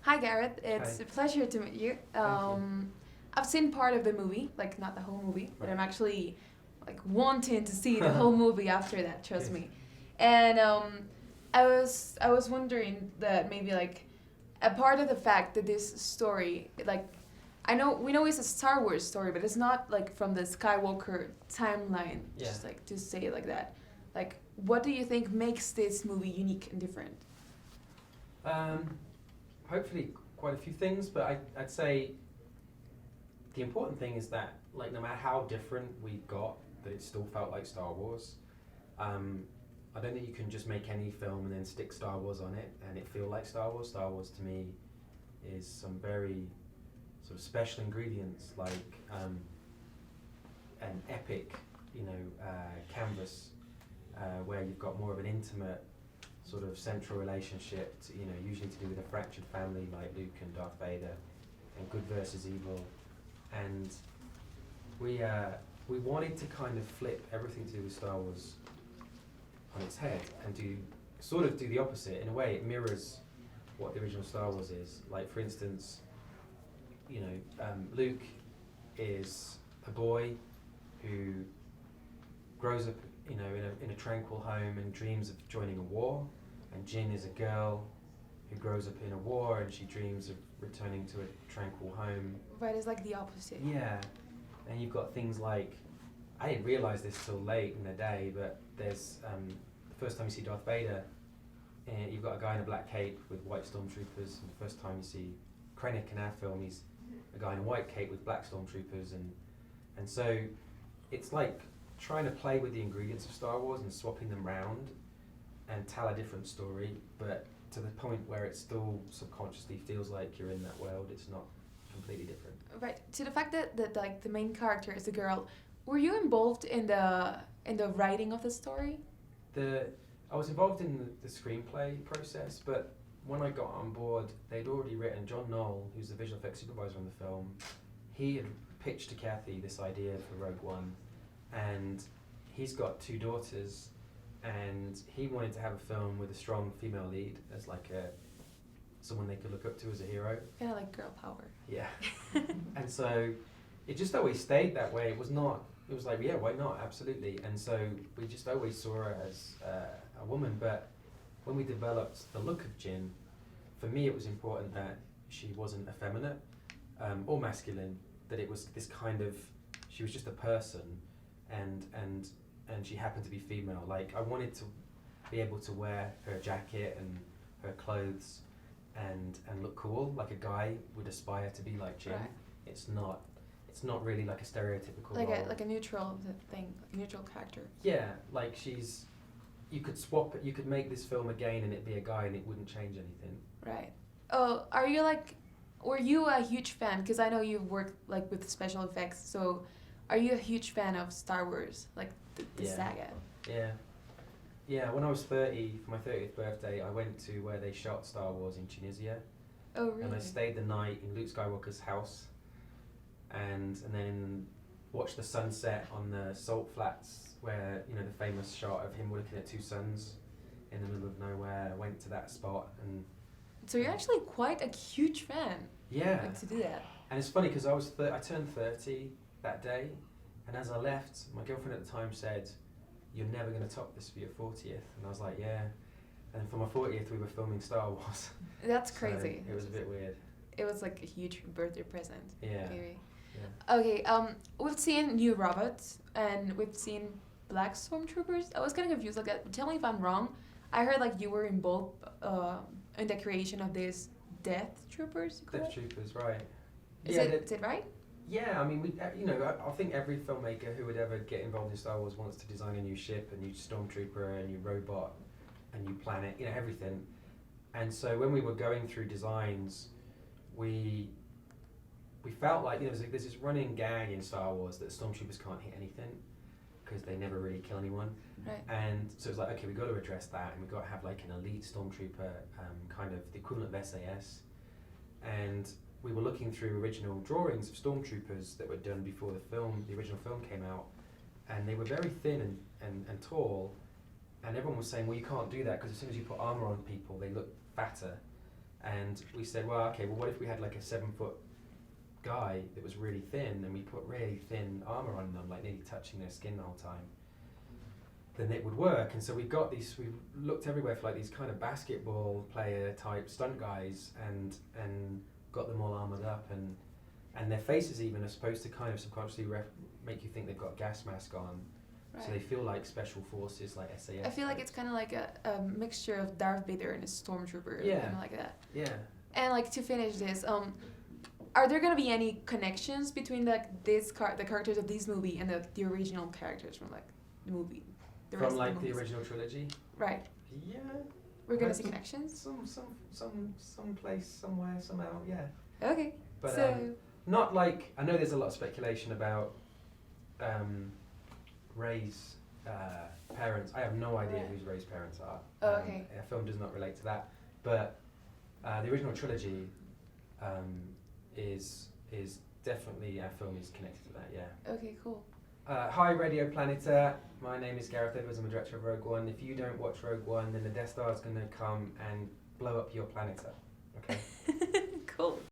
Hi Gareth, it's Hi. a pleasure to meet you. Thank you. I've seen part of the movie, like not the whole movie, but Right. I'm actually like wanting to see the whole movie after that. Trust Good. me. And I was wondering that maybe like a part of the fact that this story, like I know we know it's a Star Wars story, but it's not like from the Skywalker timeline. Yeah. Just like to say it like that. Like, what do you think makes this movie unique and different? Hopefully quite a few things, but I'd say the important thing is that like no matter how different we got, that it still felt like Star Wars. I don't think you can just make any film and then stick Star Wars on it and it feel like Star Wars. Star Wars to me is some very sort of special ingredients like an epic, canvas where you've got more of an intimate sort of central relationship, usually to do with a fractured family like Luke and Darth Vader, and good versus evil. And we wanted to kind of flip everything to do with Star Wars on its head and do the opposite. In a way, it mirrors what the original Star Wars is. Like, for instance, Luke is a boy who grows up, in a tranquil home and dreams of joining a war, and Jyn is a girl who grows up in a war and she dreams of returning to a tranquil home. Right, it's like the opposite. Yeah, and you've got things like, I didn't realise this till late in the day, but there's the first time you see Darth Vader, and you've got a guy in a black cape with white stormtroopers, and the first time you see Krennic in our film, he's a guy in a white cape with black stormtroopers, and so it's like trying to play with the ingredients of Star Wars and swapping them round and tell a different story, but to the point where it still subconsciously feels like you're in that world. It's not completely different. Right. To the fact that like the main character is a girl, were you involved in the writing of the story? I was involved in the screenplay process, but when I got on board, they'd already written, John Knoll, who's the visual effects supervisor on the film, he had pitched to Kathy this idea for Rogue One, and he's got 2 daughters, and he wanted to have a film with a strong female lead as like someone they could look up to as a hero. Kind of like girl power. Yeah. And so it just always stayed that way. It was like, yeah, why not? Absolutely. And so we just always saw her as a woman. But when we developed the look of Jyn, for me it was important that she wasn't effeminate or masculine, that it was this kind of, she was just a person, and she happened to be female. Like, I wanted to be able to wear her jacket and her clothes and look cool, like a guy would aspire to be like Jyn. Right. It's not really like a stereotypical Like role. a neutral thing, like a neutral character. Yeah, like you could swap it, you could make this film again and it'd be a guy and it wouldn't change anything. Right. Oh, were you a huge fan? Because I know you've worked like with special effects. So, are you a huge fan of Star Wars, like the saga? Yeah. Yeah, when I was 30, for my 30th birthday, I went to where they shot Star Wars in Tunisia. Oh, really? And I stayed the night in Luke Skywalker's house, and then watched the sunset on the salt flats, where the famous shot of him looking at 2 suns in the middle of nowhere. I went to that spot, and So you're actually quite a huge fan. yeah. Like, to do that. And it's funny because I turned 30 that day, and as I left, my girlfriend at the time said, "You're never going to top this for your 40th." And I was like, "Yeah." And for my 40th, we were filming Star Wars. That's So crazy. it was a bit weird. It was like a huge birthday present. Yeah. Maybe. Yeah. Okay. We've seen new robots and we've seen black stormtroopers. I was kind of confused. Like, tell me if I'm wrong. I heard like you were involved in the creation of these Death Troopers. You call Death it? Troopers, right? Is it right? Yeah, I mean, I think every filmmaker who would ever get involved in Star Wars wants to design a new ship, a new stormtrooper, a new robot, a new planet, everything. And so when we were going through designs, we felt like there's this running gag in Star Wars that stormtroopers can't hit anything because they never really kill anyone. Right. And so it's like, okay, we've got to address that, and we've got to have like an elite stormtrooper, kind of the equivalent of SAS. And we were looking through original drawings of stormtroopers that were done before the original film came out, and they were very thin and tall, and everyone was saying, well, you can't do that because as soon as you put armor on people, they look fatter. And we said, well, okay, well, what if we had like a 7-foot guy that was really thin, and we put really thin armor on them, like nearly touching their skin the whole time? Then it would work. And so we looked everywhere for like these kind of basketball player type stunt guys, and got them all armored up, and their faces even are supposed to kind of subconsciously make you think they've got a gas mask on. Right. So they feel like special forces, like SAS. I feel like it's kind of like a mixture of Darth Vader and a stormtrooper. Yeah. Kind of like that. Yeah. And like to finish this, are there gonna be any connections between the characters of this movie and the original characters from like the movie? From like the original trilogy? Right. Yeah. We're gonna see connections? Some place, somewhere, somehow, yeah. Okay. But so not like, I know there's a lot of speculation about Rey's parents. I have no idea Right. whose Rey's parents are. Oh, okay. Our film does not relate to that. But the original trilogy is definitely, our film is connected to that, yeah. okay, cool. Hi Radio Planeta, my name is Gareth Edwards, I'm the director of Rogue One. If you don't watch Rogue One, then the Death Star is going to come and blow up your Planeta, okay? Cool.